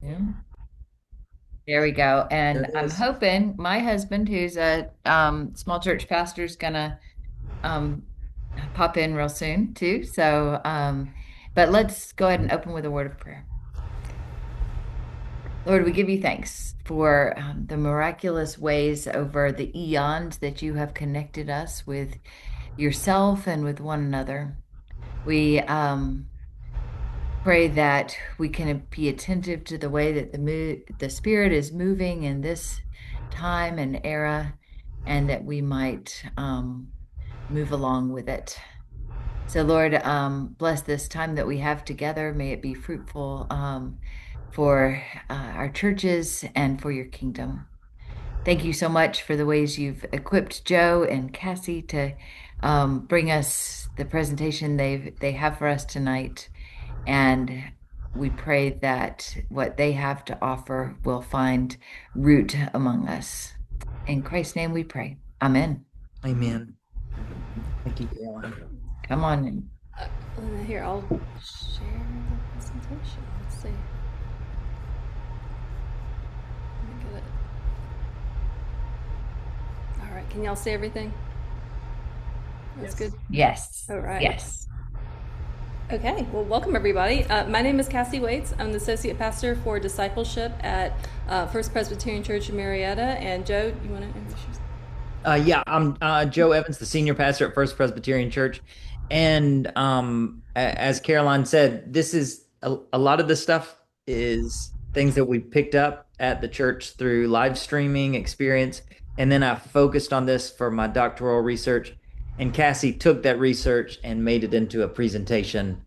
Yeah. There we go. There And it I'm is. hoping my husband, who's a small church pastor, is gonna um, pop in real soon too. But let's go ahead and open with a word of prayer. Lord, we give you thanks for the miraculous ways over the eons that you have connected us with yourself and with one another. We pray that we can be attentive to the way that the Spirit is moving in this time and era, and that we might move along with it. So, Lord, bless this time that we have together. May it be fruitful for our churches and for your kingdom. Thank you so much for the ways you've equipped Joe and Cassie to bring us the presentation they have for us tonight. And we pray that what they have to offer will find root among us. In Christ's name we pray. Amen. Amen. Thank you, Caroline. Come on in. Here, I'll share the presentation. Let's see. Let me get it. All right, can y'all see everything? That's Yes. good. Yes. All right. Yes. Okay, well, welcome everybody. My name is Cassie Waits. I'm the Associate Pastor for Discipleship at First Presbyterian Church in Marietta. And Joe, you want to introduce yourself? Yeah, I'm Joe Evans, the senior pastor at First Presbyterian Church. And as Caroline said, this is a lot of this stuff is things that we picked up at the church through live streaming experience. And then I focused on this for my doctoral research. And Cassie took that research and made it into a presentation.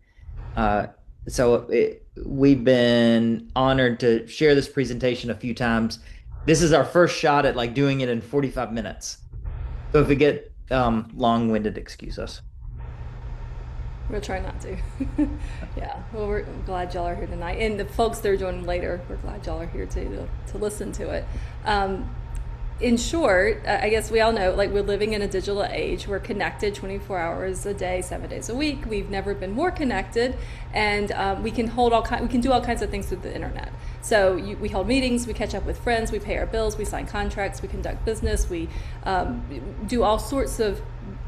We've been honored to share this presentation a few times. This is our first shot at like doing it in 45 minutes. So if we get long-winded, excuse us. We'll try not to. Yeah, well, we're glad y'all are here tonight. And the folks that are joining later, we're glad y'all are here too to listen to it. In short, I guess we all know, like, we're living in a digital age. We're connected 24 hours a day, 7 days a week. We've never been more connected, and we can we can do all kinds of things through the internet. So we hold meetings, we catch up with friends, we pay our bills, we sign contracts, we conduct business, we do all sorts of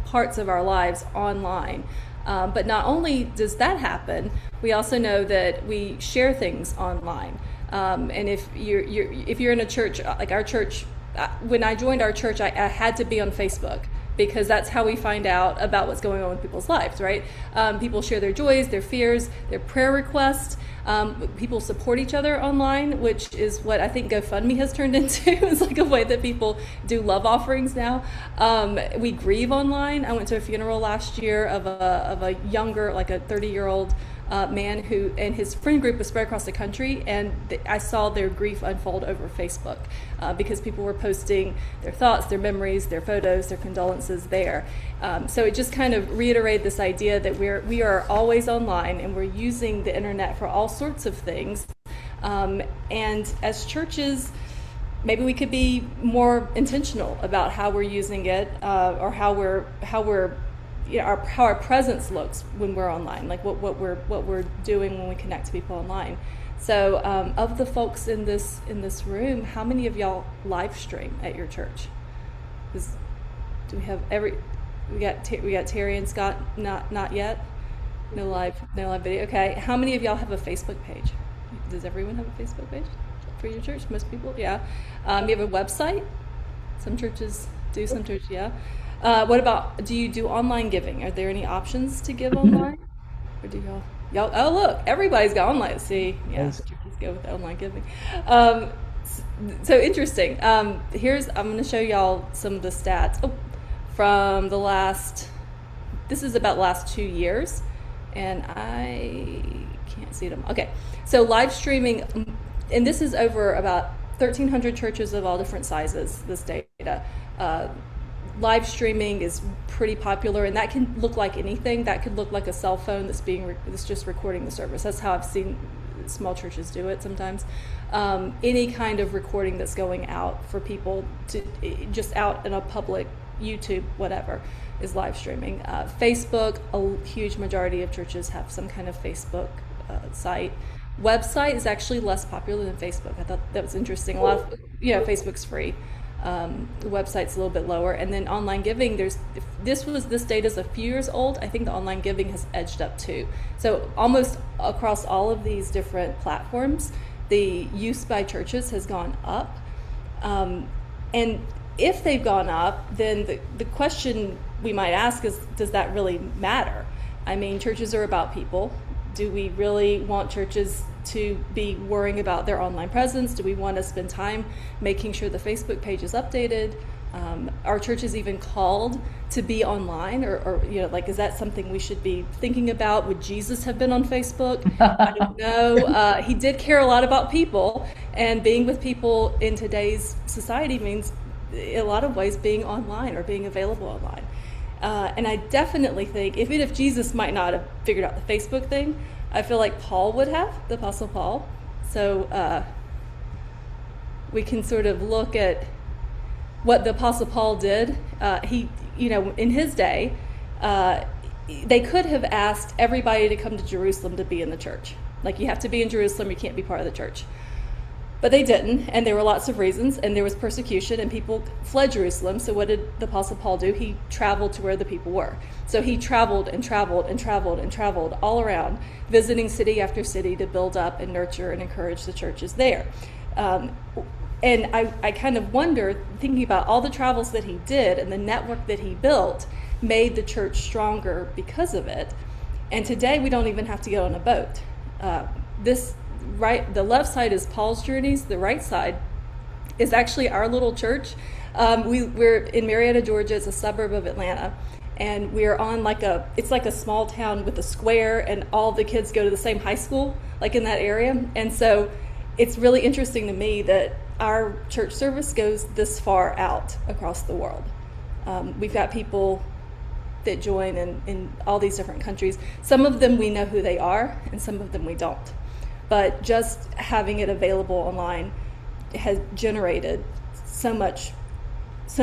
parts of our lives online. But not only does that happen, we also know that we share things online. And if you're in a church like our church, when I joined our church, I had to be on Facebook because that's how we find out about what's going on with people's lives, right? People share their joys, their fears, their prayer requests. People support each other online, which is what I think GoFundMe has turned into. It's like a way that people do love offerings now. We grieve online. I went to a funeral last year of a younger, like a 30-year-old man who and his friend group was spread across the country, and I saw their grief unfold over Facebook because people were posting their thoughts, their memories, their photos, their condolences there. So it just kind of reiterated this idea that we are always online and we're using the internet for all sorts of things. And as churches, maybe we could be more intentional about how we're using it, or how we're how our presence looks when we're online, like what we're doing when we connect to people online. So, of the folks in this room, how many of y'all live stream at your church? Do we have we got Terry and Scott? Not yet. No live video. Okay. How many of y'all have a Facebook page? Does everyone have a Facebook page for your church? Most people, yeah. You have a website. Some churches do. Some churches, yeah. What about, do you do online giving? Are there any options to give online? Or do y'all, oh look, everybody's got online. See, yeah, Yes. churches go with online giving. So interesting. I'm going to show y'all some of the stats from this is about the last 2 years. And I can't see them. Okay, so live streaming, and this is over about 1,300 churches of all different sizes, this data. Live streaming is pretty popular, and that can look like anything. That could look like a cell phone that's just recording the service. That's how I've seen small churches do it sometimes. Any kind of recording that's going out for people to just out in a public YouTube, whatever, is live streaming. Facebook, a huge majority of churches have some kind of Facebook site. Website is actually less popular than Facebook. I thought that was interesting. A lot of, Facebook's free. The website's a little bit lower, and then online giving. This data is a few years old. I think the online giving has edged up too. So almost across all of these different platforms, the use by churches has gone up. And if they've gone up, then the question we might ask is, does that really matter? I mean, churches are about people. Do we really want churches to be worrying about their online presence? Do we want to spend time making sure the Facebook page is updated? Are churches even called to be online, or like, is that something we should be thinking about? Would Jesus have been on Facebook? I don't know. He did care a lot about people, and being with people in today's society means, in a lot of ways, being online or being available online. And I definitely think, even if Jesus might not have figured out the Facebook thing, I feel like Paul would have, the Apostle Paul. So we can sort of look at what the Apostle Paul did. In his day, they could have asked everybody to come to Jerusalem to be in the church. Like, you have to be in Jerusalem, you can't be part of the church. But they didn't, and there were lots of reasons, and there was persecution, and people fled Jerusalem. So what did the Apostle Paul do? He traveled to where the people were. So he traveled and traveled and traveled and traveled all around, visiting city after city to build up and nurture and encourage the churches there. And I kind of wonder, thinking about all the travels that he did and the network that he built, made the church stronger because of it. And today we don't even have to get on a boat. The left side is Paul's journeys. The right side is actually our little church. We're in Marietta, Georgia. It's a suburb of Atlanta, and we're on it's like a small town with a square, and all the kids go to the same high school, like in that area. And so it's really interesting to me that our church service goes this far out across the world. We've got people that join in all these different countries. Some of them we know who they are, and some of them we don't. But just having it available online has generated so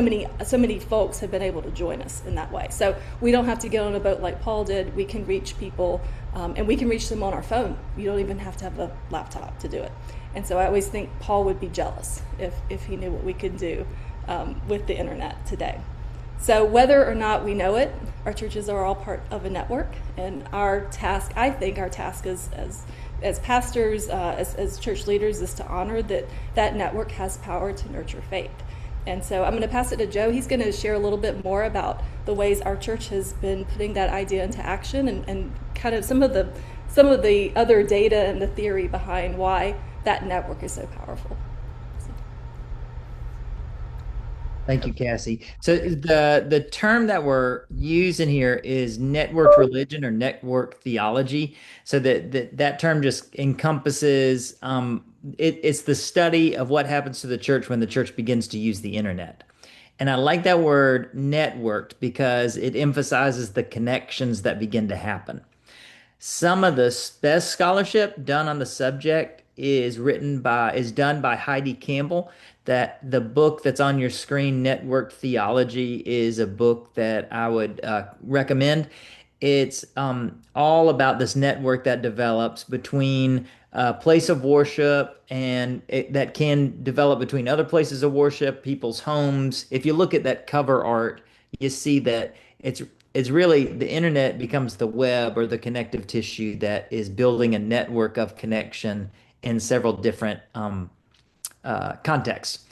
many folks have been able to join us in that way. So we don't have to get on a boat like Paul did. We can reach people, and we can reach them on our phone. You don't even have to have a laptop to do it. And so I always think Paul would be jealous if he knew what we could do with the internet today. So whether or not we know it, our churches are all part of a network, and I think our task as pastors, as church leaders, is to honor that network has power to nurture faith. And so I'm going to pass it to Joe. He's going to share a little bit more about the ways our church has been putting that idea into action, and kind of some of the other data and the theory behind why that network is so powerful. Thank you, Cassie. So the term that we're using here is network religion or network theology. So that term just encompasses it's the study of what happens to the church when the church begins to use the internet. And I like that word networked because it emphasizes the connections that begin to happen. Some of the best scholarship done on the subject is done by Heidi Campbell. That the book that's on your screen, Network Theology, is a book that I would recommend. It's all about this network that develops between a place of worship that can develop between other places of worship, people's homes. If you look at that cover art, you see that it's really the internet becomes the web or the connective tissue that is building a network of connection in several different contexts.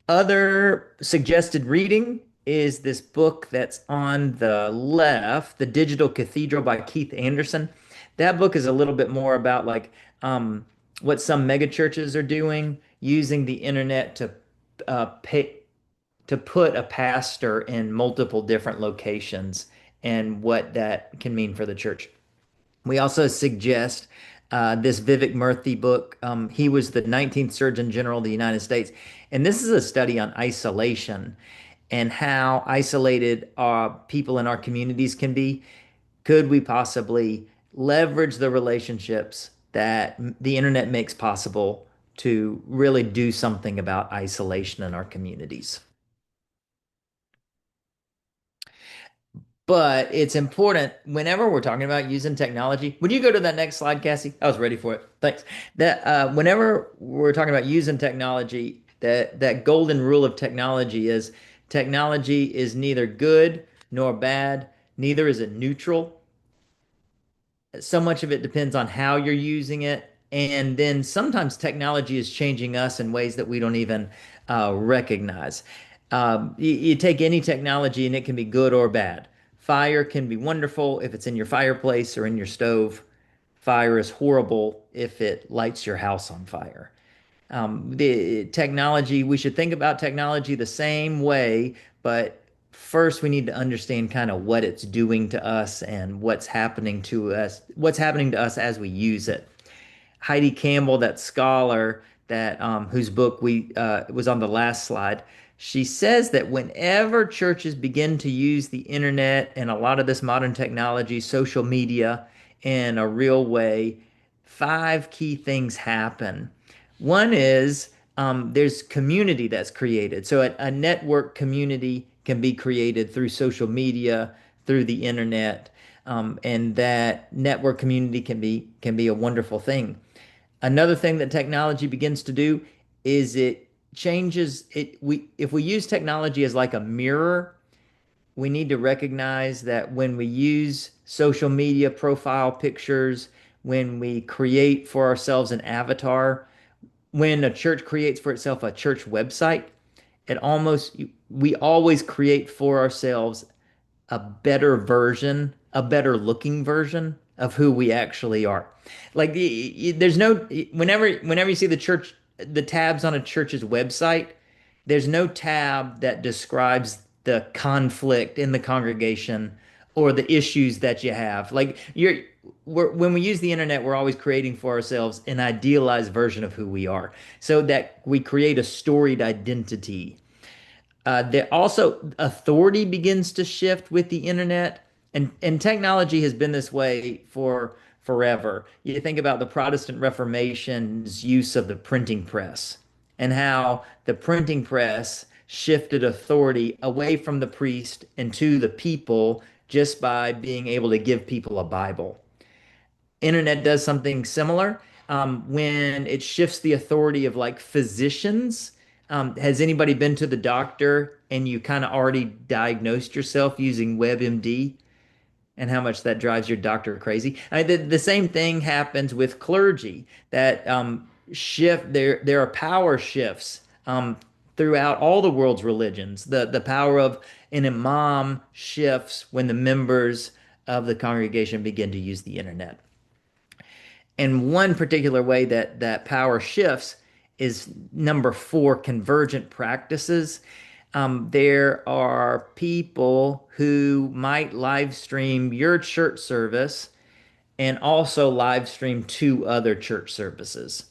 Other suggested reading is this book that's on the left, The Digital Cathedral by Keith Anderson. That book is a little bit more about what some megachurches are doing, using the internet to put a pastor in multiple different locations and what that can mean for the church. We also suggest this Vivek Murthy book. He was the 19th Surgeon General of the United States. And this is a study on isolation and how isolated people in our communities can be. Could we possibly leverage the relationships that the internet makes possible to really do something about isolation in our communities? But it's important whenever we're talking about using technology. Would you go to that next slide, Cassie? I was ready for it. Thanks. That whenever we're talking about using technology, that golden rule of technology is neither good nor bad, neither is it neutral. So much of it depends on how you're using it. And then sometimes technology is changing us in ways that we don't even recognize. You take any technology and it can be good or bad. Fire can be wonderful if it's in your fireplace or in your stove. Fire is horrible if it lights your house on fire. The technology, we should think about technology the same way, but first we need to understand kind of what it's doing to us and what's happening to us as we use it. Heidi Campbell, that scholar that whose book we was on the last slide, she says that whenever churches begin to use the internet and a lot of this modern technology, social media in a real way, five key things happen. One is there's community that's created. So a network community can be created through social media, through the internet, and that network community can be a wonderful thing. Another thing that technology begins to do is it changes it. We if we use technology as like a mirror, we need to recognize that when we use social media profile pictures, when we create for ourselves an avatar, when a church creates for itself a church website, it almost we always create for ourselves a better version, a better looking version of who we actually are. Like there's no whenever you see the tabs on a church's website, there's no tab that describes the conflict in the congregation or the issues that you have. When we use the internet, we're always creating for ourselves an idealized version of who we are, so that we create a storied identity. There also authority begins to shift with the internet, and technology has been this way for forever. You think about the Protestant Reformation's use of the printing press and how the printing press shifted authority away from the priest and to the people just by being able to give people a Bible. Internet does something similar when it shifts the authority of like physicians. Has anybody been to the doctor and you kind of already diagnosed yourself using WebMD and how much that drives your doctor crazy? The same thing happens with clergy that shift. There are power shifts throughout all the world's religions. The power of an imam shifts when the members of the congregation begin to use the internet. And one particular way that power shifts is number four, convergent practices. There are people who might live stream your church service and also live stream two other church services.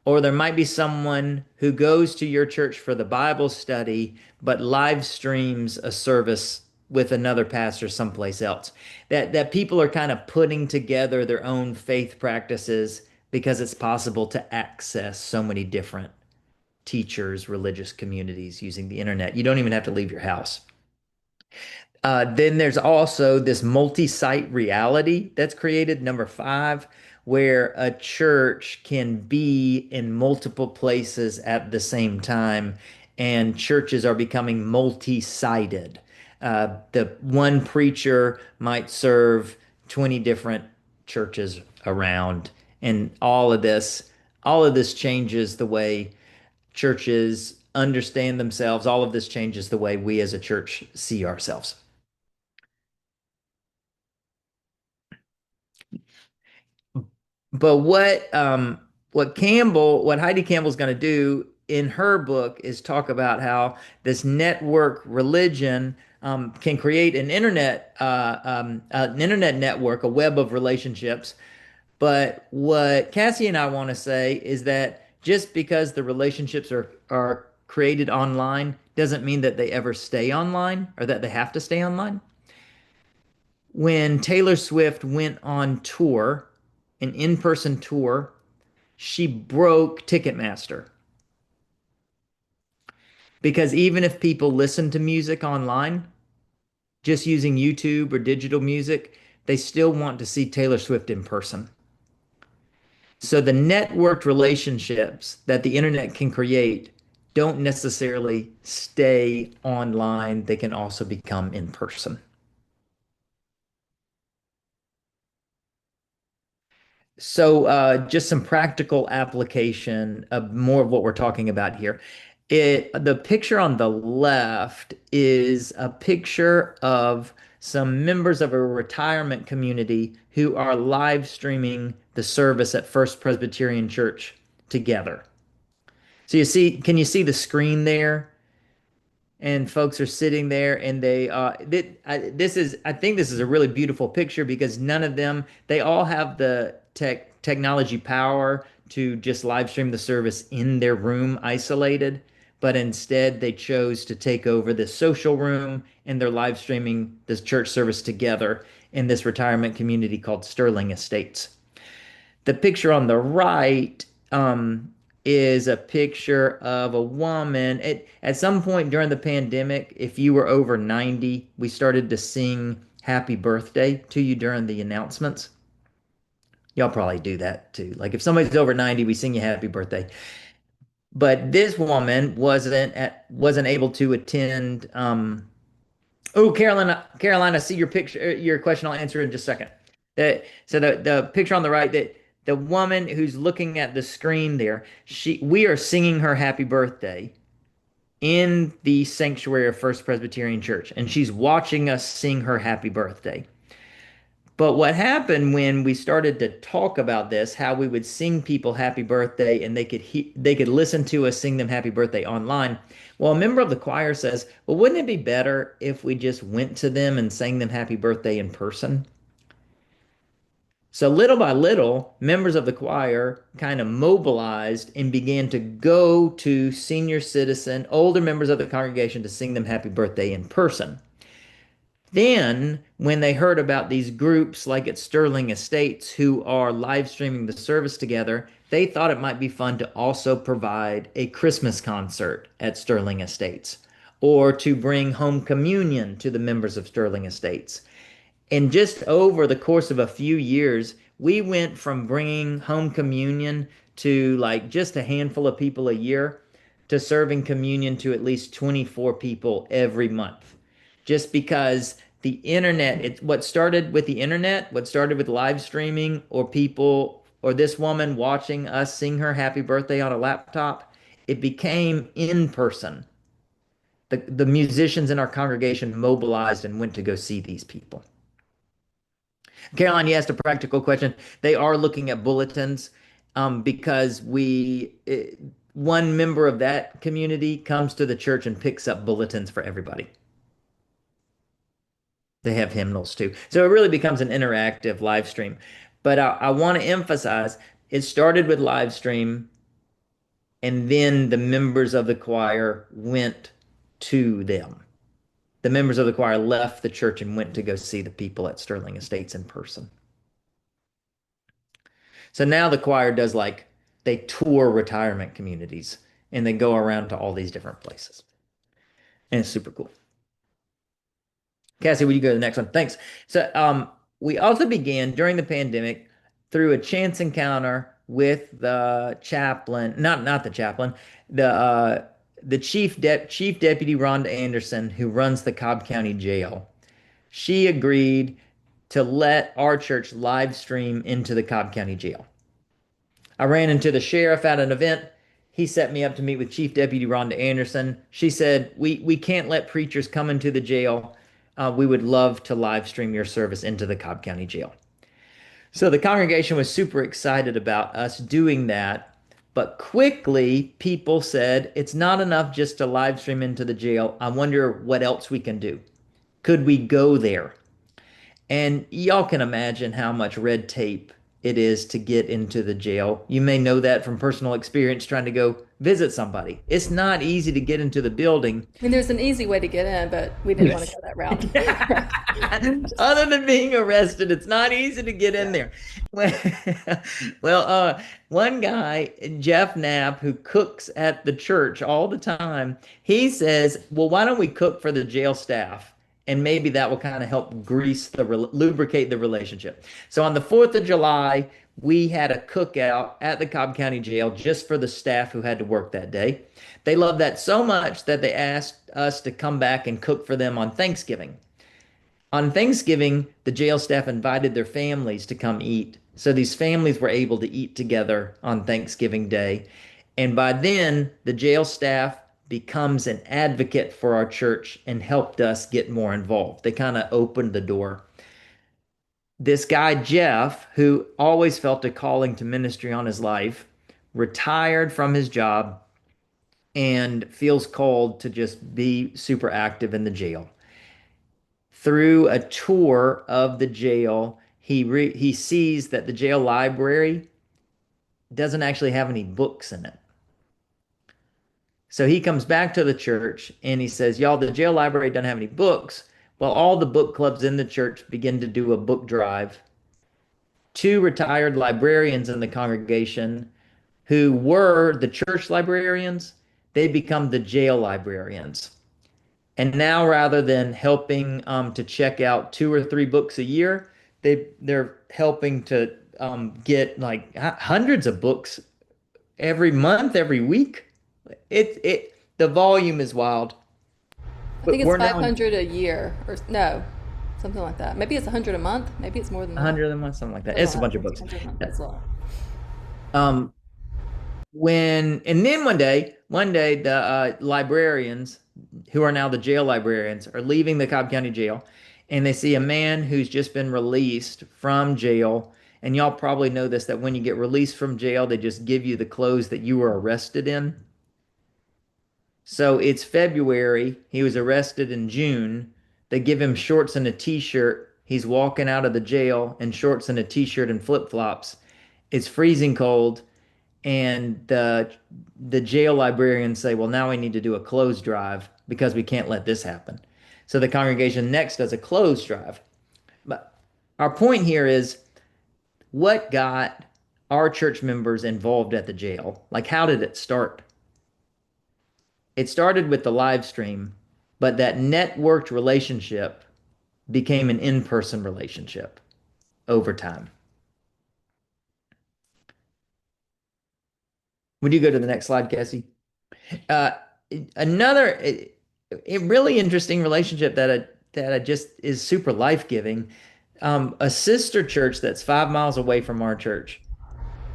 Or there might be someone who goes to your church for the Bible study, but live streams a service with another pastor someplace else. That people are kind of putting together their own faith practices because it's possible to access so many different teachers, religious communities using the internet. You don't even have to leave your house. Then there's also this multi-site reality that's created, number five, where a church can be in multiple places at the same time, and churches are becoming multi-sided. The one preacher might serve 20 different churches around, and all of this changes the way churches understand themselves. All of this changes the way we as a church see ourselves. But what Heidi Campbell's going to do in her book is talk about how this network religion can create an internet network, a web of relationships. But what Cassie and I want to say is that just because the relationships are created online doesn't mean that they ever stay online or that they have to stay online. When Taylor Swift went on tour, an in-person tour, she broke Ticketmaster because even if people listen to music online, just using YouTube or digital music, they still want to see Taylor Swift in person. So the networked relationships that the internet can create don't necessarily stay online. They can also become in person. So, just some practical application of more of what we're talking about here. The picture on the left is a picture of some members of a retirement community who are live streaming the service at First Presbyterian Church together. So can you see the screen there? And folks are sitting there and this is I think this is a really beautiful picture because none of them they all have the technology power to just live stream the service in their room isolated, but instead they chose to take over this social room and they're live streaming this church service together in this retirement community called Sterling Estates. The picture on the right is a picture of a woman. At some point during the pandemic, if you were over 90, we started to sing happy birthday to you during the announcements. Y'all probably do that too. Like if somebody's over 90, we sing you happy birthday. But this woman wasn't able to attend. Oh, Carolina, I see your picture, your question. I'll answer in just a second. The picture on the right, that the woman who's looking at the screen there, we are singing her happy birthday in the sanctuary of First Presbyterian Church, and she's watching us sing her happy birthday. But what happened when we started to talk about this, how we would sing people happy birthday and they could listen to us sing them happy birthday online. Well, a member of the choir says, "Well, wouldn't it be better if we just went to them and sang them happy birthday in person?" So little by little, members of the choir kind of mobilized and began to go to senior citizen, older members of the congregation to sing them happy birthday in person. Then, when they heard about these groups like at Sterling Estates who are live streaming the service together, they thought it might be fun to also provide a Christmas concert at Sterling Estates or to bring home communion to the members of Sterling Estates. And just over the course of a few years, we went from bringing home communion to like just a handful of people a year to serving communion to at least 24 people every month. Just because the internet, what started with the internet, what started with live streaming or people or this woman watching us sing her happy birthday on a laptop, it became in person. The musicians in our congregation mobilized and went to go see these people. Caroline, you asked a practical question. They are looking at bulletins because one member of that community comes to the church and picks up bulletins for everybody. They have hymnals too. So it really becomes an interactive live stream. But I want to emphasize it started with live stream, and then the members of the choir went to them. The members of the choir left the church and went to go see the people at Sterling Estates in person. So now the choir does they tour retirement communities and they go around to all these different places. And it's super cool. Cassie, will you go to the next one? Thanks. So we also began during the pandemic through a chance encounter with the chaplain, not the chaplain, the chief deputy Rhonda Anderson, who runs the Cobb County Jail. She agreed to let our church live stream into the Cobb County Jail. I ran into the sheriff at an event. He set me up to meet with Chief Deputy Rhonda Anderson. She said, we can't let preachers come into the jail. We would love to live stream your service into the Cobb County Jail. So the congregation was super excited about us doing that. But quickly, people said, it's not enough just to live stream into the jail. I wonder what else we can do. Could we go there? And y'all can imagine how much red tape it is to get into the jail. You may know that from personal experience trying to go visit somebody. It's not easy to get into the building. I mean, there's an easy way to get in, but we didn't want to go that route. Other than being arrested, it's not easy to get in there. Well, one guy, Jeff Knapp, who cooks at the church all the time, he says, well, why don't we cook for the jail staff? and maybe that will kind of help lubricate the relationship. So on the 4th of July, we had a cookout at the Cobb County Jail just for the staff who had to work that day. They loved that so much that they asked us to come back and cook for them on Thanksgiving. On Thanksgiving, the jail staff invited their families to come eat. So these families were able to eat together on Thanksgiving Day. And by then, the jail staff becomes an advocate for our church and helped us get more involved. They kind of opened the door. This guy, Jeff, who always felt a calling to ministry on his life, retired from his job and feels called to just be super active in the jail. Through a tour of the jail, he sees that the jail library doesn't actually have any books in it. So he comes back to the church and he says, "Y'all, the jail library doesn't have any books." Well, all the book clubs in the church begin to do a book drive. Two retired librarians in the congregation who were the church librarians, they become the jail librarians. And now, rather than helping to check out 2 or 3 books a year, they're helping to get like hundreds of books every month, every week. The volume is wild. I But think it's we're now in 500 a year, or no, something like that. Maybe it's 100 a month. Maybe it's more than that. 100 of them, something like that. That's a It's a lot. bunch of books. 100 a month. That's a lot. Um, and then one day the librarians, who are now the jail librarians, are leaving the Cobb County Jail, and they see a man who's just been released from jail. And y'all probably know this, that when you get released from jail, they just give you the clothes that you were arrested in. So it's February. He was arrested in June. They give him shorts and a t-shirt. He's walking out of the jail in shorts and a t-shirt and flip-flops. It's freezing cold, and the jail librarians say, "Well, now we need to do a clothes drive because we can't let this happen." So the congregation next does a clothes drive. But our point here is, what got our church members involved at the jail? Like, how did it start? It started with the live stream, but that networked relationship became an in-person relationship over time. Would you go to the next slide, Cassie? Uh, another really interesting relationship that I just is super life-giving. A sister church that's 5 miles away from our church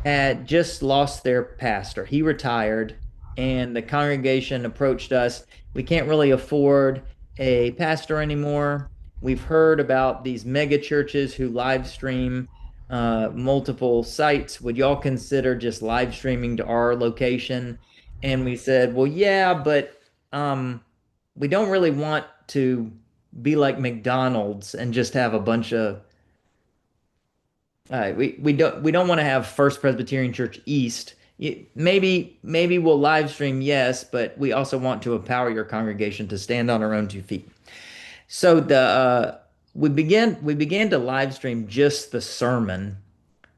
had just lost their pastor. He retired, and the congregation approached us. We can't really afford a pastor anymore. We've heard about these mega churches who live stream multiple sites. Would y'all consider just live streaming to our location? And we said, well, yeah, but we don't really want to be like McDonald's and just have a bunch of we don't want to have First Presbyterian Church East. Maybe we'll live stream, yes, but we also want to empower your congregation to stand on our own 2 feet. So the we began to live stream just the sermon,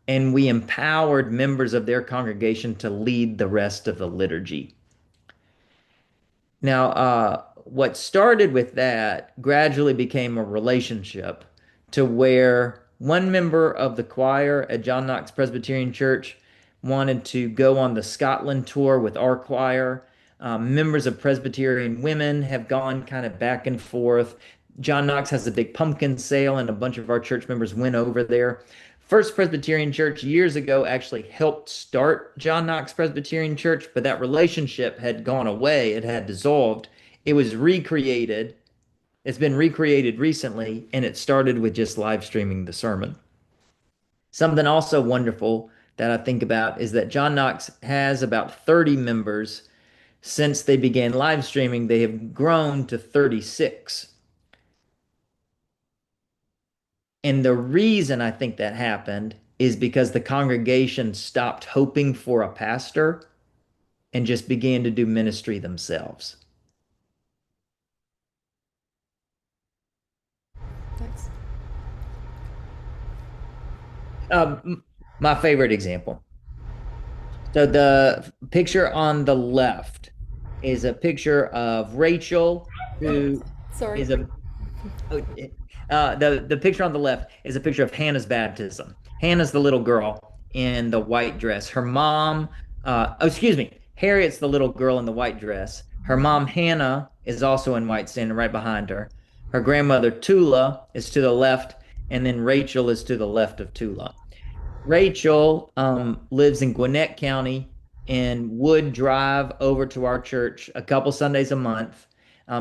and we empowered members of their congregation to lead the rest of the liturgy. Now, what started with that gradually became a relationship to where one member of the choir at John Knox Presbyterian Church wanted to go on the Scotland tour with our choir. Members of Presbyterian women have gone kind of back and forth. John Knox has a big pumpkin sale, and a bunch of our church members went over there. First Presbyterian Church years ago actually helped start John Knox Presbyterian Church, but that relationship had gone away. It had dissolved. It was recreated. It's been recreated recently, and it started with just live streaming the sermon. Something also wonderful that I think about is that John Knox has about 30 members. Since they began live streaming, they have grown to 36. And the reason I think that happened is because the congregation stopped hoping for a pastor and just began to do ministry themselves. Thanks. My favorite example. So the picture on the left is a picture of Rachel, who Sorry. is a The picture on the left is a picture of Hannah's baptism. Hannah's the little girl in the white dress. Her mom, oh, excuse me, Harriet's the little girl in the white dress. Her mom, Hannah, is also in white, standing right behind her. Her grandmother, Tula, is to the left, and then Rachel is to the left of Tula. Rachel lives in Gwinnett County and would drive over to our church a couple Sundays a month.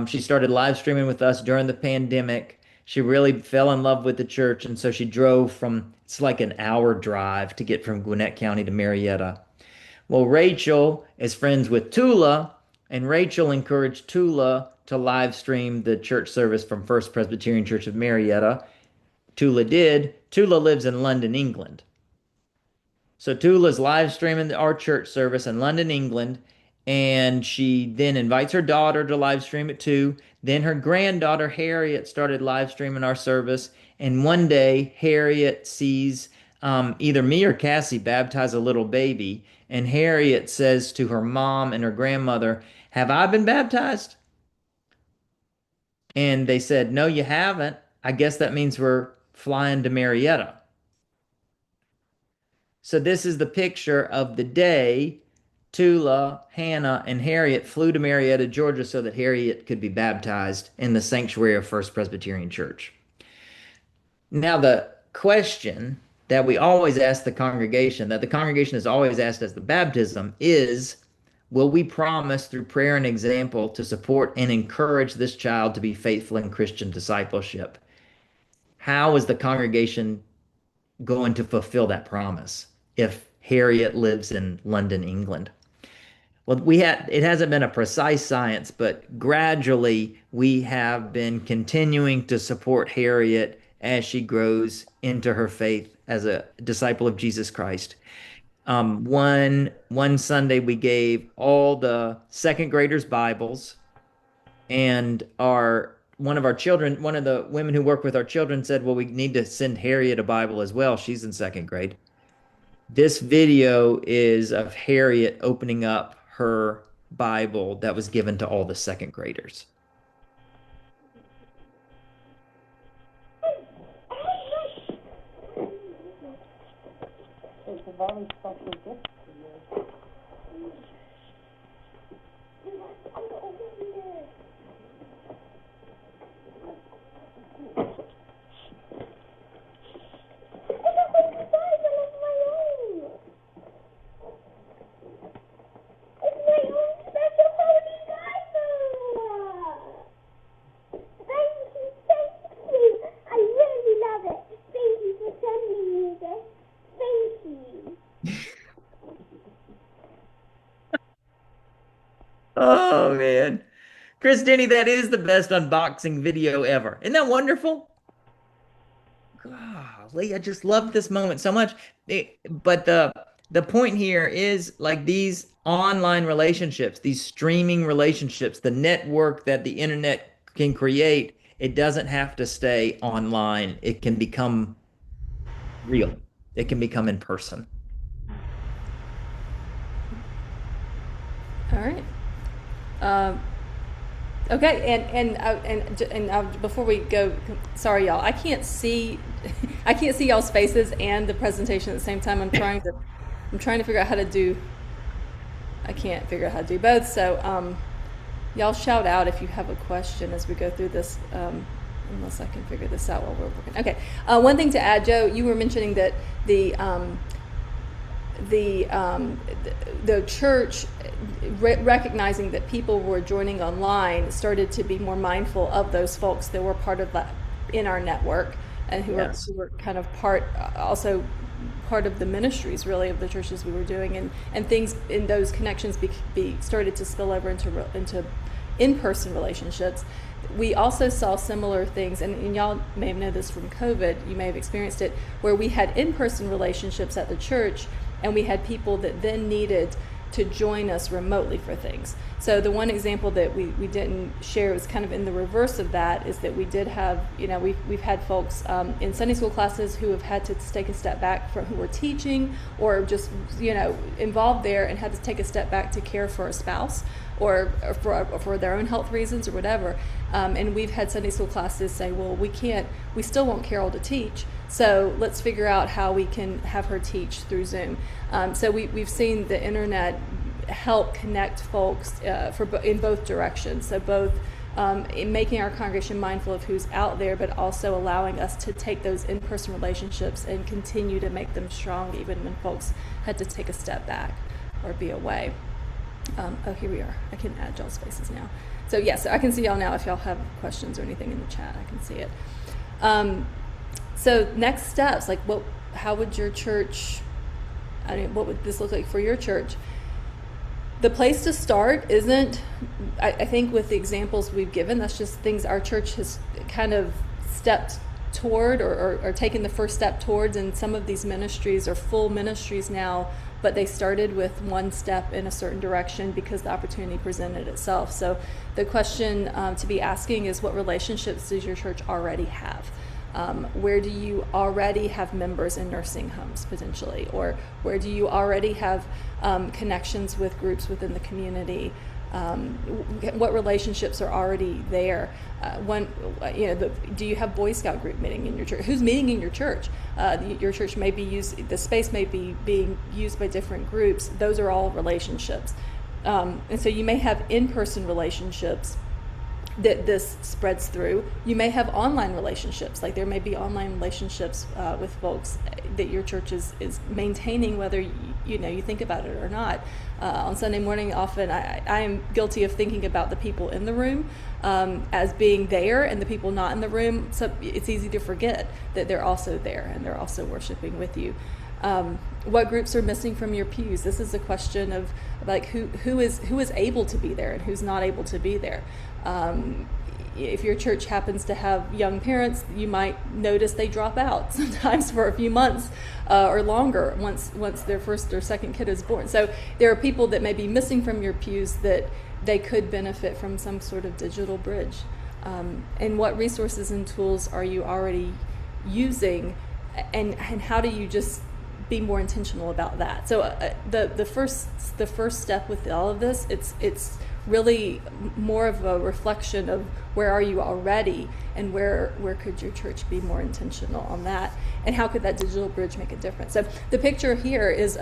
She started live streaming with us during the pandemic. She really fell in love with the church, and so she drove from, it's like an hour drive to get from Gwinnett County to Marietta. Well, Rachel is friends with Tula, and Rachel encouraged Tula to live stream the church service from First Presbyterian Church of Marietta. Tula did. Tula lives in London, England. So Tula's live streaming our church service in London, England, and she then invites her daughter to live stream it too. Then her granddaughter Harriet started live streaming our service, and one day Harriet sees either me or Cassie baptize a little baby, and Harriet says to her mom and her grandmother, "Have I been baptized?" And they said, "No, you haven't. I guess that means we're flying to Marietta." So this is the picture of the day Tula, Hannah, and Harriet flew to Marietta, Georgia, so that Harriet could be baptized in the sanctuary of First Presbyterian Church. Now, the question that we always ask the congregation, that the congregation is always asked as the baptism, is, will we promise through prayer and example to support and encourage this child to be faithful in Christian discipleship? How is the congregation going to fulfill that promise if Harriet lives in London, England? Well, it hasn't been a precise science, but gradually we have been continuing to support Harriet as she grows into her faith as a disciple of Jesus Christ. One Sunday we gave all the second graders Bibles, and one of the women who work with our children said, "Well, we need to send Harriet a Bible as well. She's in second grade." This video is of Harriet opening up her Bible that was given to all the second graders. It's a very special gift for you. Oh man. Chris Denny, that is the best unboxing video ever. Isn't that wonderful? Golly, I just love this moment so much. But the point here is like these online relationships, these streaming relationships, the network that the internet can create, it doesn't have to stay online. It can become real. It can become in person. All right. Okay, and before we go, sorry y'all, I can't see y'all's faces and the presentation at the same time. I'm trying to figure out how to do. I can't figure out how to do both. So y'all shout out if you have a question as we go through this. Unless I can figure this out while we're working. Okay. One thing to add, Joe, you were mentioning that the church, recognizing that people were joining online, started to be more mindful of those folks that were part of that in our network, and who were kind of also part of the ministries really of the churches we were doing, and things in those connections started to spill over into in-person relationships. We also saw similar things, and y'all may have known this from COVID, you may have experienced it, where we had in-person relationships at the church, and we had people that then needed to join us remotely for things. So the one example that we didn't share was kind of in the reverse of that, is that we did have, we've had folks in Sunday school classes who have had to take a step back from who were teaching, or just, involved there, and had to take a step back to care for a spouse, or for their own health reasons or whatever. And we've had Sunday school classes say, well, we still want Carol to teach, so let's figure out how we can have her teach through Zoom. So we've seen the internet help connect folks in both directions. So both in making our congregation mindful of who's out there, but also allowing us to take those in-person relationships and continue to make them strong, even when folks had to take a step back or be away. Oh, here we are. I can add y'all's faces now. So yes, I can see y'all now. If y'all have questions or anything in the chat, I can see it. So next steps, like how would your church, what would this look like for your church? The place to start isn't, I think with the examples we've given, that's just things our church has kind of stepped toward, or taken the first step towards, and some of these ministries are full ministries now, but they started with one step in a certain direction because the opportunity presented itself. So the question to be asking is, what relationships does your church already have? Where do you already have members in nursing homes potentially? Or where do you already have connections with groups within the community? What relationships are already there? Do you have Boy Scout group meeting in your church? Who's meeting in your church? Your church may be the space may be being used by different groups. Those are all relationships. And so you may have in-person relationships that this spreads through. You may have online relationships, like there may be online relationships with folks that your church is maintaining, whether you think about it or not. On Sunday morning, often I am guilty of thinking about the people in the room as being there, and the people not in the room. So it's easy to forget that they're also there and they're also worshiping with you. What groups are missing from your pews? This is a question of like who is able to be there and who's not able to be there. If your church happens to have young parents, you might notice they drop out sometimes for a few months or longer once their first or second kid is born. So there are people that may be missing from your pews that they could benefit from some sort of digital bridge. And what resources and tools are you already using, and how do you just be more intentional about that? So the first step with all of this, it's really more of a reflection of where are you already, and where could your church be more intentional on that, and how could that digital bridge make a difference? So the picture here is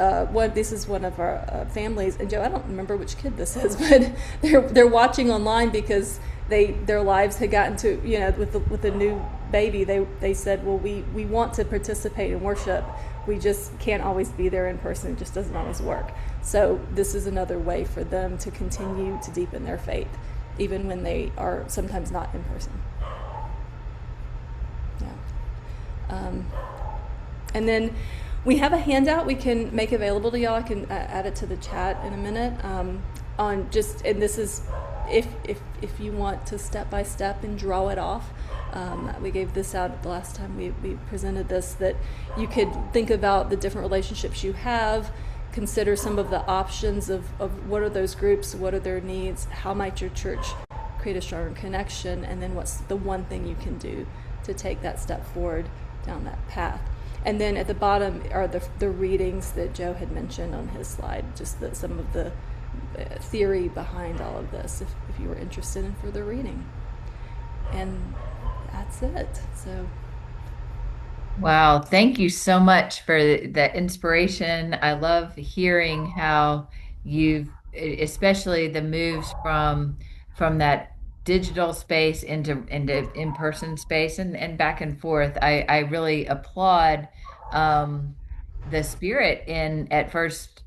this is one of our families, and Joe, I don't remember which kid this is, but they're watching online because their lives had gotten to, with the new baby, they said, well, we want to participate in worship, we just can't always be there in person. It just doesn't always work. So this is another way for them to continue to deepen their faith, even when they are sometimes not in person. Yeah. And then we have a handout we can make available to y'all. I can add it to the chat in a minute. And this is if you want to step by step and draw it off. We gave this out the last time we presented this, that you could think about the different relationships you have, consider some of the options of what are those groups, what are their needs, how might your church create a stronger connection, and then what's the one thing you can do to take that step forward down that path. And then at the bottom are the readings that Joe had mentioned on his slide, just some of the theory behind all of this, if you were interested in further reading. And that's it. So wow, thank you so much for the inspiration. I love hearing how especially the moves from that digital space into in-person space and back and forth. I really applaud the spirit in at First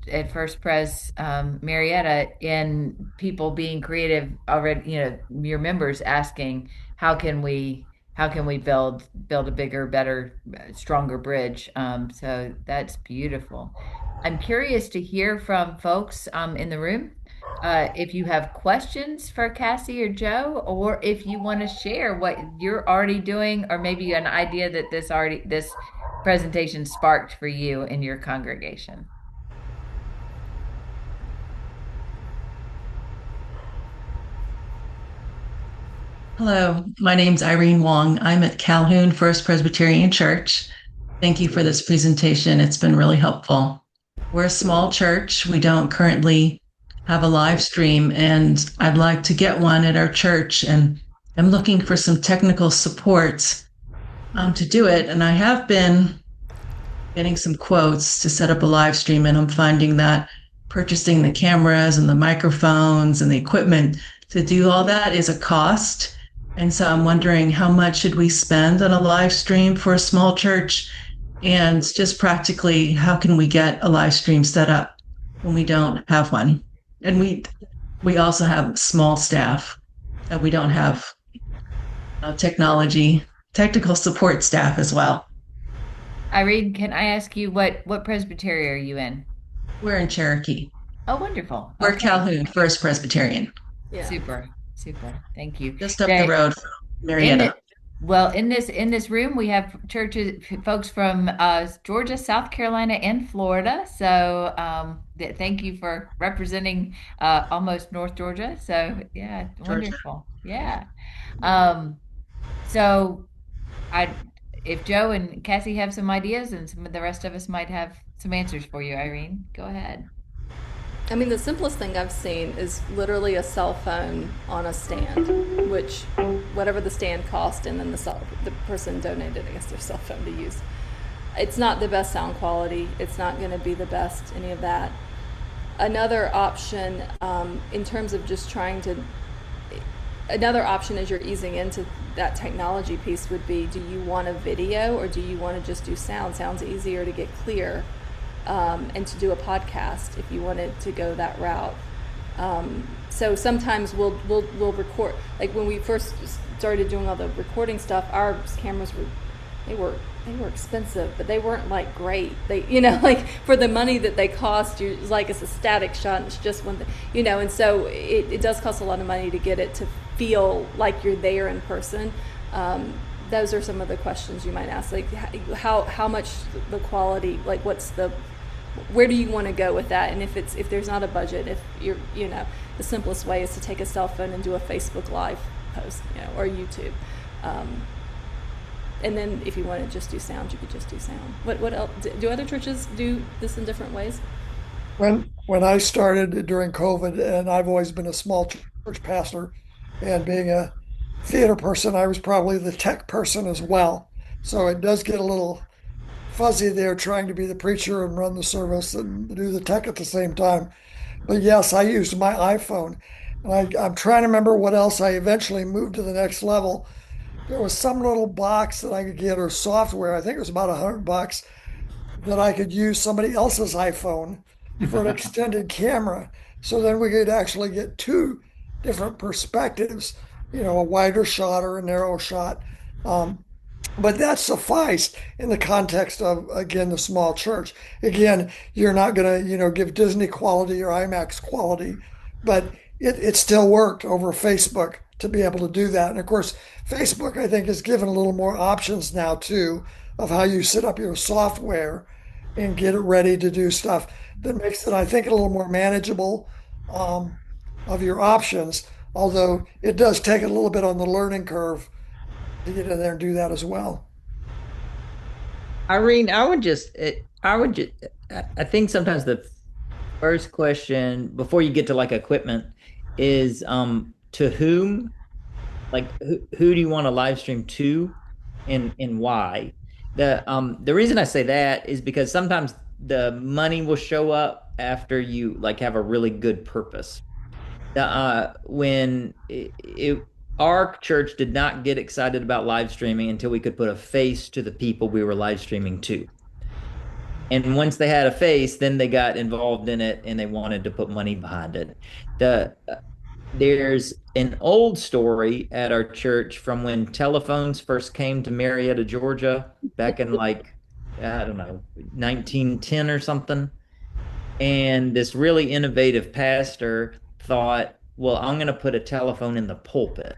Pres Marietta, in people being creative already, your members asking, how can we build a bigger, better, stronger bridge? So that's beautiful. I'm curious to hear from folks in the room. If you have questions for Cassie or Joe, or if you want to share what you're already doing, or maybe an idea that this presentation sparked for you in your congregation. Hello, my name's Irene Wong. I'm at Calhoun First Presbyterian Church. Thank you for this presentation. It's been really helpful. We're a small church. We don't currently have a live stream, and I'd like to get one at our church. And I'm looking for some technical support to do it. And I have been getting some quotes to set up a live stream, and I'm finding that purchasing the cameras and the microphones and the equipment to do all that is a cost. And so I'm wondering, how much should we spend on a live stream for a small church? And just practically, how can we get a live stream set up when we don't have one? And we also have small staff. We don't have technical support staff as well. Irene, can I ask you what presbytery are you in? We're in Cherokee. Oh, wonderful. We're Okay. Calhoun First Presbyterian, Yeah. Super, super. Thank you. just up the road from In Marietta. in this room, we have folks from Georgia, South Carolina, and Florida. So thank you for representing almost North Georgia. So yeah, Georgia. wonderful. Yeah. Um, so I, if Joe and Cassie have some ideas, and some of the rest of us might have some answers for you, Irene, go ahead. I mean, the simplest thing I've seen is literally a cell phone on a stand, which whatever the stand cost, and then the person donated, I guess, their cell phone to use. It's not the best sound quality. It's not going to be the best any of that. Another option, in terms of just trying to, another option as you're easing into that technology piece would be: do you want a video or do you want to just do sound? Sounds easier to get clear. And to do a podcast if you wanted to go that route. So sometimes we'll record. Like when we first started doing all the recording stuff, our cameras were expensive, but they weren't like great. They like for the money that they cost, it's like it's a static shot and it's just one thing, and so it does cost a lot of money to get it to feel like you're there in person. Those are some of the questions you might ask, like how much the quality, like where do you want to go with that? And if there's not a budget, if you're the simplest way is to take a cell phone and do a Facebook Live post, or YouTube. And then if you want to just do sound, you could just do sound. What else? Do other churches do this in different ways? When I started during COVID, and I've always been a small church pastor, and being a theater person, I was probably the tech person as well. So it does get a little fuzzy there trying to be the preacher and run the service and do the tech at the same time. But yes, I used my iPhone. And I'm trying to remember what else I eventually moved to the next level. There was some little box that I could get, or software. I think it was about $100 that I could use somebody else's iPhone for an extended camera. So then we could actually get two different perspectives, a wider shot or a narrow shot. But that sufficed in the context of, again, the small church. Again, you're not going to, give Disney quality or IMAX quality, but it still worked over Facebook to be able to do that. And of course, Facebook, I think, has given a little more options now too of how you set up your software and get it ready to do stuff that makes it, I think, a little more manageable of your options. Although it does take a little bit on the learning curve to get in there and do that as well. Irene, I think sometimes the first question before you get to like equipment is to whom, like who do you want to live stream to, and why? The reason I say that is because sometimes the money will show up after you like have a really good purpose. When our church did not get excited about live streaming until we could put a face to the people we were live streaming to. And once they had a face, then they got involved in it and they wanted to put money behind it. There's an old story at our church from when telephones first came to Marietta, Georgia, back in like, I don't know, 1910 or something. And this really innovative pastor thought, well, I'm going to put a telephone in the pulpit.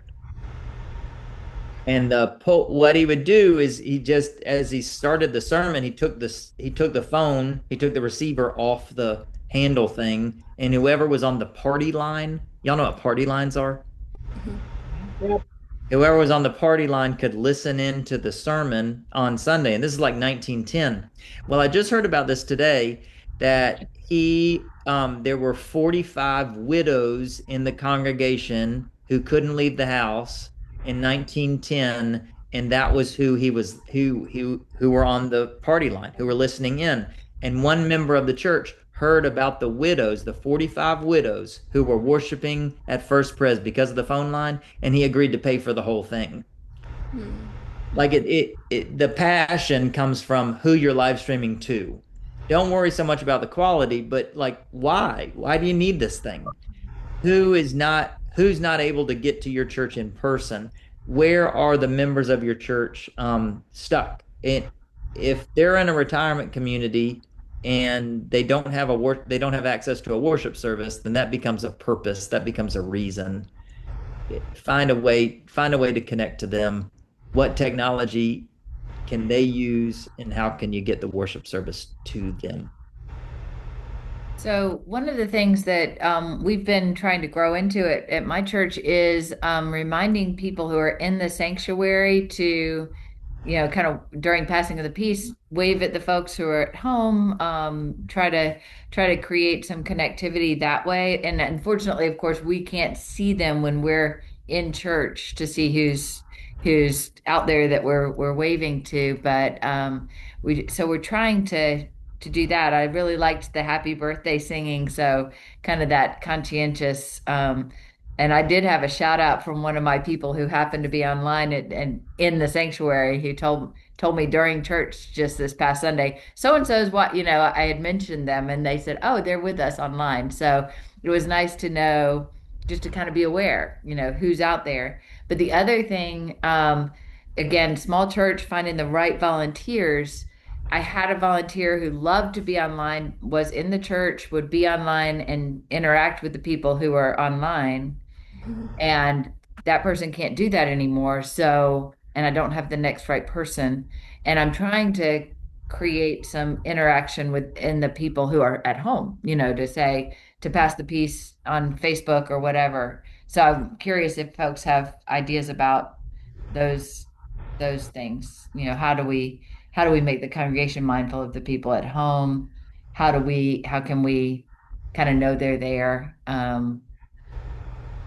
And what he would do is he just, as he started the sermon, he took the receiver off the handle thing, and whoever was on the party line, y'all know what party lines are? Yep. whoever was on the party line could listen in to the sermon on Sunday. And this is like 1910. Well, I just heard about this today that there were 45 widows in the congregation who couldn't leave the house in 1910. And that was who were on the party line, who were listening in. And one member of the church heard about the widows, the 45 widows who were worshiping at First Pres because of the phone line, and he agreed to pay for the whole thing. Like the passion comes from who you're live streaming to. Don't worry so much about the quality, but like why? Why do you need this thing? Who's not able to get to your church in person? Where are the members of your church stuck? And if they're in a retirement community and they don't have access to a worship service, then that becomes a purpose, that becomes a reason. Find a way to connect to them. What technology can they use, and how can you get the worship service to them? So one of the things that we've been trying to grow into it at my church is reminding people who are in the sanctuary to, kind of during passing of the peace, wave at the folks who are at home, try to create some connectivity that way. And unfortunately, of course, we can't see them when we're in church to see who's out there that we're waving to. But we're trying to do that. I really liked the happy birthday singing, so kind of that conscientious. And I did have a shout out from one of my people who happened to be online and in the sanctuary, who told me during church just this past Sunday, so and so's what, I had mentioned them, and they said, oh, they're with us online. So it was nice to know, just to kind of be aware, who's out there. But the other thing, again, small church, finding the right volunteers. I had a volunteer who loved to be online, was in the church, would be online and interact with the people who are online. And that person can't do that anymore. So, and I don't have the next right person. And I'm trying to create some interaction within the people who are at home, to pass the peace on Facebook or whatever. So I'm curious if folks have ideas about those things. How do we make the congregation mindful of the people at home? How can we kind of know they're there?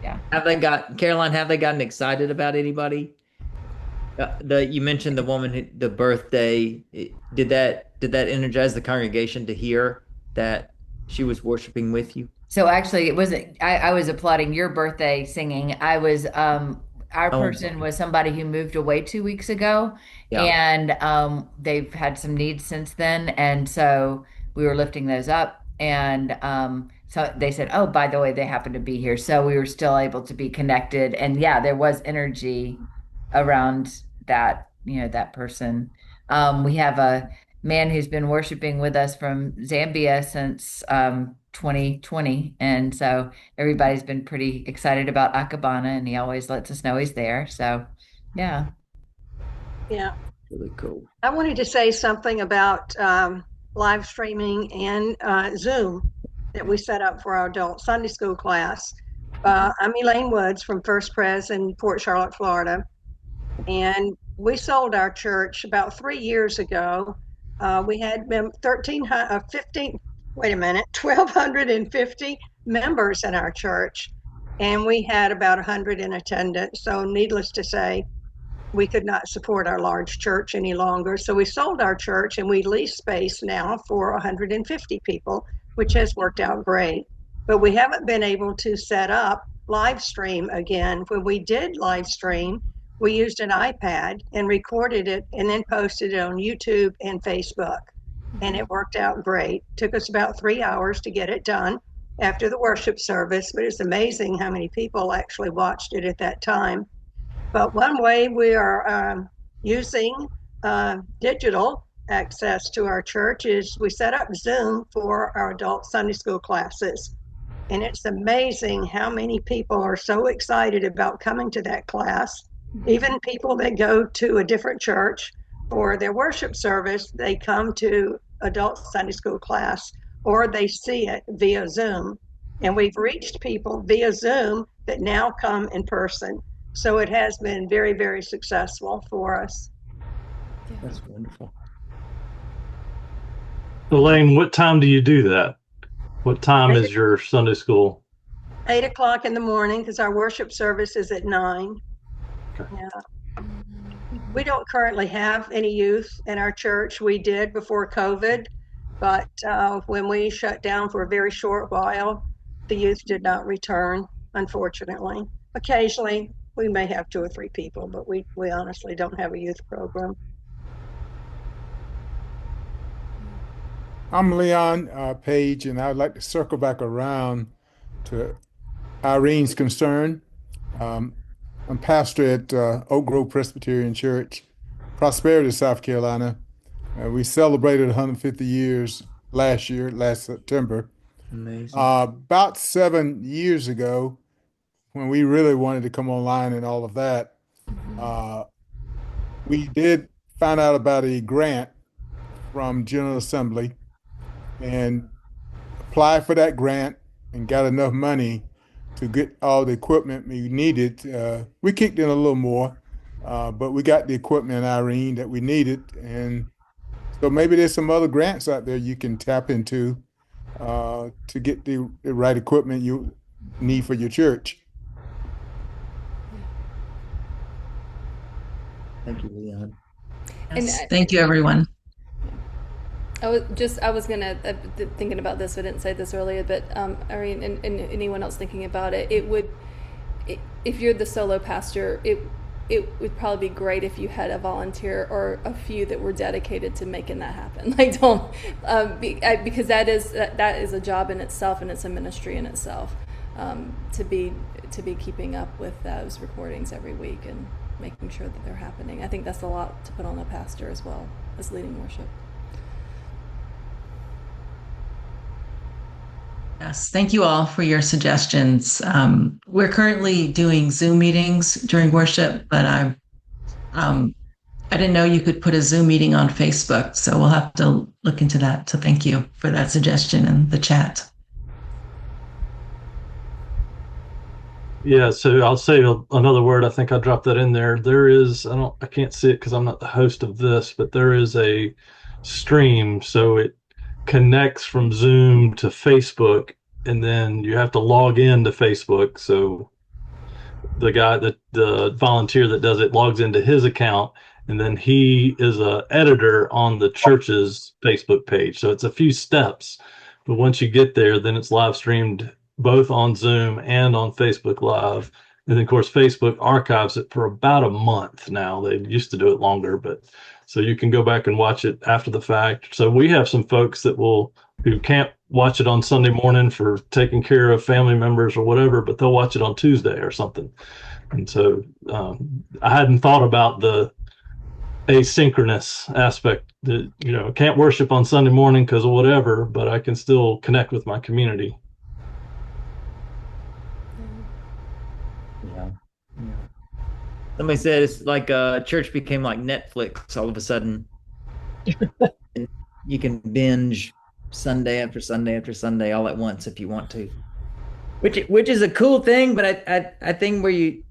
Yeah. Caroline, have they gotten excited about anybody? You mentioned the woman, the birthday. Did that energize the congregation to hear that she was worshiping with you? So actually, it wasn't. I was applauding your birthday singing. I was. Our Oh, person was somebody who moved away 2 weeks ago, yeah. and they've had some needs since then, and so we were lifting those up, and so they said, "Oh, by the way, they happen to be here," so we were still able to be connected, and yeah, there was energy around that person. We have a man who's been worshiping with us from Zambia since 2020. And so everybody's been pretty excited about Akabana, and he always lets us know he's there. So, yeah. Yeah. Really cool. I wanted to say something about live streaming and Zoom that we set up for our adult Sunday school class. I'm Elaine Woods from First Pres in Port Charlotte, Florida. And we sold our church about 3 years ago. We had 1,250 members in our church, and we had about 100 in attendance. So needless to say, we could not support our large church any longer. So we sold our church and we lease space now for 150 people, which has worked out great. But we haven't been able to set up live stream again. When we did live stream, we used an iPad and recorded it and then posted it on YouTube and Facebook. And it worked out great. Took us about 3 hours to get it done after the worship service, but it's amazing how many people actually watched it at that time. But one way we are using digital access to our church is we set up Zoom for our adult Sunday school classes. And it's amazing how many people are so excited about coming to that class. Even people that go to a different church for their worship service, they come to adult Sunday school class, or they see it via Zoom. And we've reached people via Zoom that now come in person. So it has been very, very successful for us. That's wonderful. Elaine, what time do you do that? What time is your Sunday school? 8 o'clock in the morning, because our worship service is at 9. Okay. Yeah. We don't currently have any youth in our church. We did before COVID, but when we shut down for a very short while, the youth did not return, unfortunately. Occasionally, we may have 2 or 3 people, but we honestly don't have a youth program. I'm Leon Page, and I'd like to circle back around to Irene's concern. Um, I'm pastor at Oak Grove Presbyterian Church, Prosperity, South Carolina. We celebrated 150 years last September. Amazing. About 7 years ago, when we really wanted to come online and all of that, we did find out about a grant from General Assembly and applied for that grant and got enough money to get all the equipment we needed. We kicked in a little more, but we got the equipment, Irene, that we needed. And so maybe there's some other grants out there you can tap into to get the right equipment you need for your church. Thank you, Leon. Yes. Thank you, everyone. I was gonna thinking about this. I didn't say this earlier, but Irene and anyone else thinking about it, if you're the solo pastor, it would probably be great if you had a volunteer or a few that were dedicated to making that happen. Like because that is a job in itself, and it's a ministry in itself, to be keeping up with those recordings every week and making sure that they're happening. I think that's a lot to put on a pastor as well as leading worship. Yes, thank you all for your suggestions. We're currently doing Zoom meetings during worship, but I didn't know you could put a Zoom meeting on Facebook, so we'll have to look into that. So thank you for that suggestion in the chat. Yeah, so I'll say another word. I think I dropped that in there. There is, I can't see it because I'm not the host of this, but there is a stream. So it connects from Zoom to Facebook, and then you have to log in to Facebook. So the volunteer that does it logs into his account, and then he is a editor on the church's Facebook page. So it's a few steps, but once you get there, then it's live streamed both on Zoom and on Facebook Live. And then, of course, Facebook archives it for about a month now. They used to do it longer, but so you can go back and watch it after the fact. So we have some folks who can't watch it on Sunday morning for taking care of family members or whatever, but they'll watch it on Tuesday or something. And so I hadn't thought about the asynchronous aspect that, can't worship on Sunday morning because of whatever, but I can still connect with my community. Yeah. Somebody said it's like church became like Netflix all of a sudden. And you can binge Sunday after Sunday after Sunday all at once if you want to. Which is a cool thing, but I think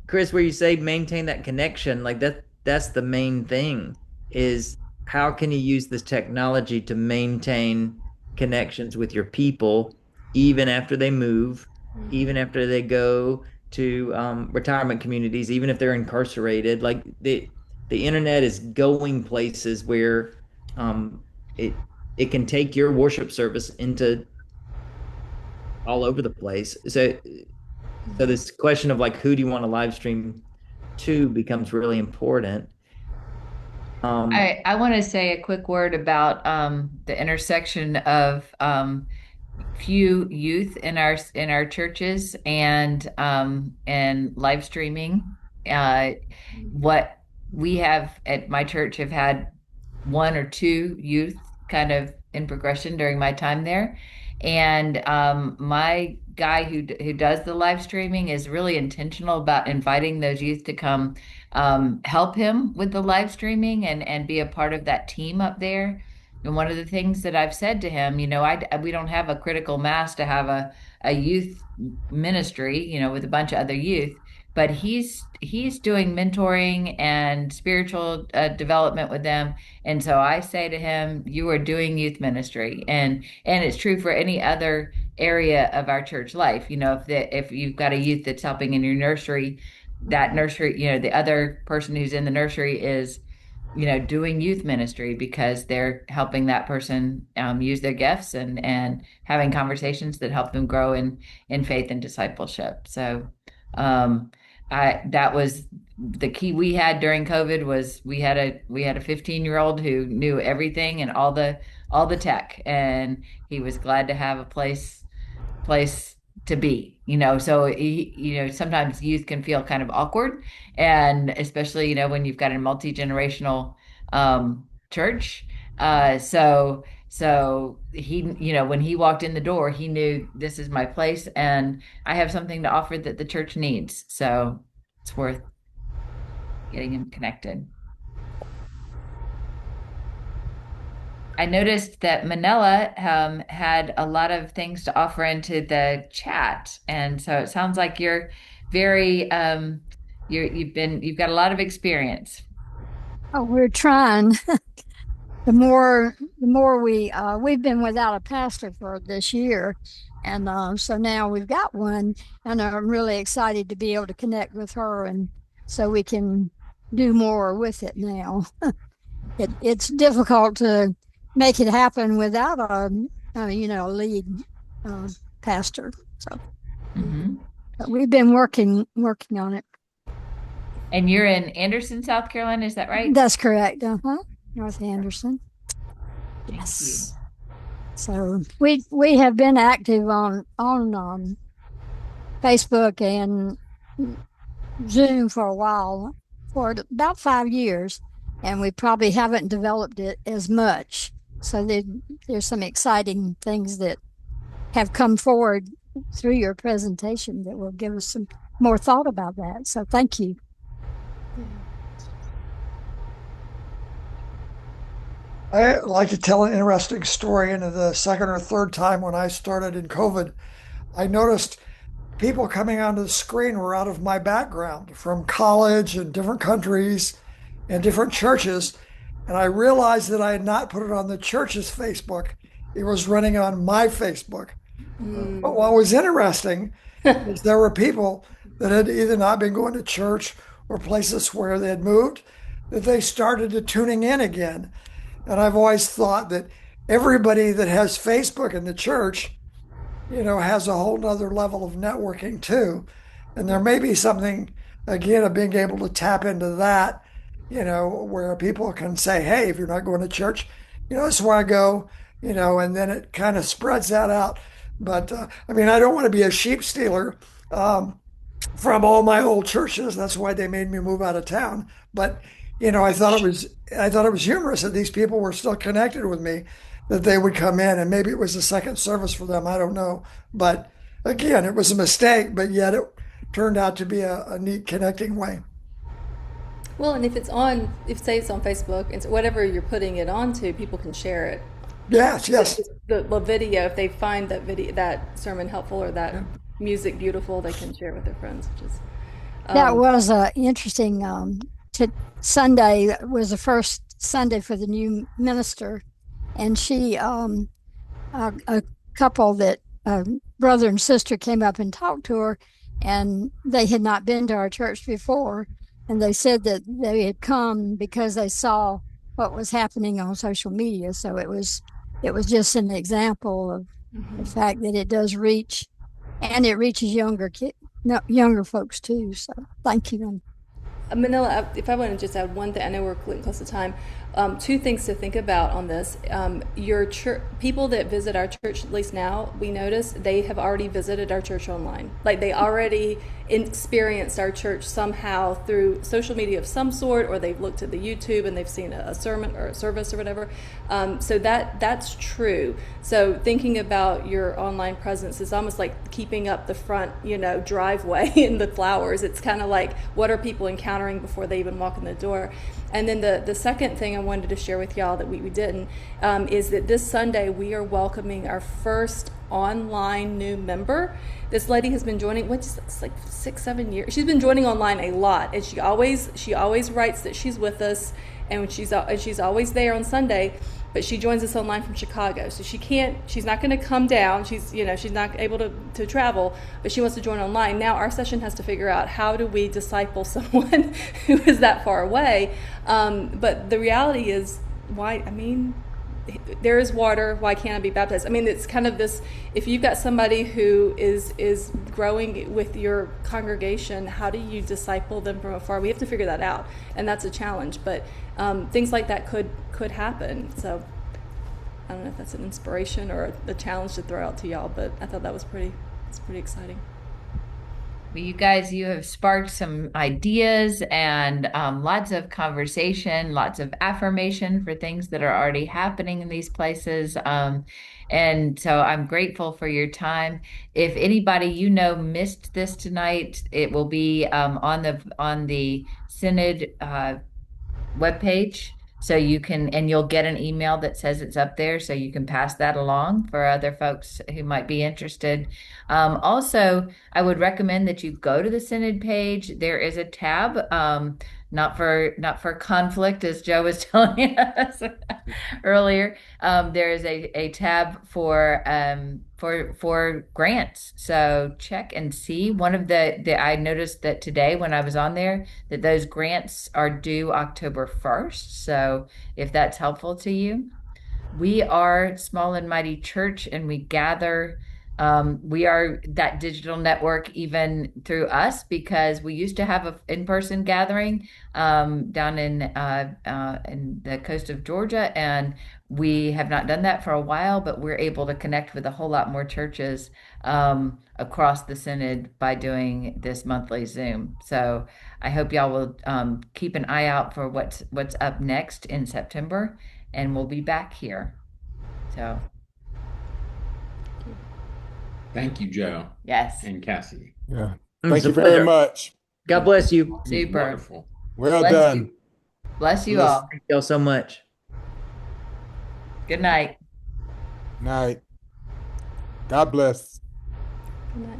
Chris, where you say maintain that connection, like that's the main thing, is how can you use this technology to maintain connections with your people even after they move, even after they go to retirement communities, even if they're incarcerated. Like the internet is going places where it can take your worship service into all over the place. So this question of like, who do you want to live stream to becomes really important. I want to say a quick word about the intersection of few youth in our churches and live streaming. What we have at my church have had 1 or 2 youth kind of in progression during my time there. And my guy who does the live streaming is really intentional about inviting those youth to come help him with the live streaming and be a part of that team up there. And one of the things that I've said to him, we don't have a critical mass to have a youth ministry, with a bunch of other youth. but he's doing mentoring and spiritual development with them. And so I say to him, you are doing youth ministry, and it's true for any other area of our church life. If you've got a youth that's helping in your nursery, that nursery, the other person who's in the nursery is doing youth ministry because they're helping that person use their gifts and having conversations that help them grow in faith and discipleship. So that was the key we had during COVID. Was we had a 15-year-old who knew everything and all the tech, and he was glad to have a place to be. So sometimes youth can feel kind of awkward, and especially when you've got a multi-generational church. So he, when he walked in the door, he knew this is my place and I have something to offer that the church needs. So it's worth getting him connected. I noticed that Manila had a lot of things to offer into the chat, and so it sounds like you're very you've got a lot of experience. Oh, we're trying. The more we've been without a pastor for this year, and so now we've got one, and I'm really excited to be able to connect with her, and so we can do more with it now. It's difficult to make it happen without a lead pastor. So but we've been working on it. And you're in Anderson, South Carolina, is that right? That's correct. North Anderson. Yes. So we have been active on Facebook and Zoom for a while, for about 5 years, and we probably haven't developed it as much. So there's some exciting things that have come forward through your presentation that will give us some more thought about that. So thank you. I like to tell an interesting story. And the second or third time when I started in COVID, I noticed people coming onto the screen were out of my background from college and different countries and different churches. And I realized that I had not put it on the church's Facebook. It was running on my Facebook. But what was interesting is there were people that had either not been going to church or places where they had moved, that they started to tuning in again. And I've always thought that everybody that has Facebook in the church, has a whole nother level of networking too. And there may be something, again, of being able to tap into that, where people can say, hey, if you're not going to church, this is where I go, and then it kind of spreads that out. But I don't want to be a sheep stealer from all my old churches. That's why they made me move out of town. But I thought it was humorous that these people were still connected with me, that they would come in, and maybe it was a second service for them. I don't know. But again, it was a mistake, but yet it turned out to be a neat connecting way. Well, and if say it's on Facebook, and so whatever you're putting it onto, people can share it. Yes. The video, if they find that sermon helpful or that music beautiful, they can share it with their friends. Which is that was interesting. Sunday was the first Sunday for the new minister, and she, a couple that brother and sister came up and talked to her, and they had not been to our church before, and they said that they had come because they saw what was happening on social media. So it was just an example of the fact that it does reach, and it reaches younger folks too. So thank you. Manila, if I want to just add one thing, I know we're getting close to time. Two things to think about on this. Your church, people that visit our church, at least now, we notice they have already visited our church online. Like they already experienced our church somehow through social media of some sort, or they've looked at the YouTube and they've seen a sermon or a service or whatever. So that's true. So thinking about your online presence is almost like keeping up the front, driveway and the flowers. It's kind of like, what are people encountering before they even walk in the door? And then the second thing I wanted to share with y'all that we didn't is that this Sunday we are welcoming our first online new member. This lady has been joining, it's like 6-7 years. She's been joining online a lot, and she always writes that she's with us, and she's always there on Sunday. But she joins us online from Chicago, so she's not going to come down. She's not able to travel, but she wants to join online. Now our session has to figure out, how do we disciple someone who is that far away? But the reality is, why? I mean, there is water. Why can't I be baptized? I mean, it's kind of this. If you've got somebody who is growing with your congregation, how do you disciple them from afar? We have to figure that out, and that's a challenge. But things like that could happen. So I don't know if that's an inspiration or a challenge to throw out to y'all, but I thought it's pretty exciting. Well, you guys, you have sparked some ideas and lots of conversation, lots of affirmation for things that are already happening in these places. And so I'm grateful for your time. If anybody missed this tonight, it will be on the Synod webpage. So you'll get an email that says it's up there, so you can pass that along for other folks who might be interested. Also, I would recommend that you go to the Synod page. There is a tab, not for conflict, as Joe was telling us earlier. There is a tab for grants. So check and see. One of I noticed that today when I was on there that those grants are due October 1st. So if that's helpful to you. We are Small and Mighty Church, and we gather. We are that digital network even through us, because we used to have an in-person gathering down in the coast of Georgia, and we have not done that for a while, but we're able to connect with a whole lot more churches across the Synod by doing this monthly Zoom. So I hope y'all will keep an eye out for what's up next in September, and we'll be back here. So thank you, Joe. yes. And Cassie. Yeah. Thank you very much. God bless you. Super. Wonderful. Well Bless done. you. Bless you all. Thank y'all so much. Good night. Night. God bless. Good night.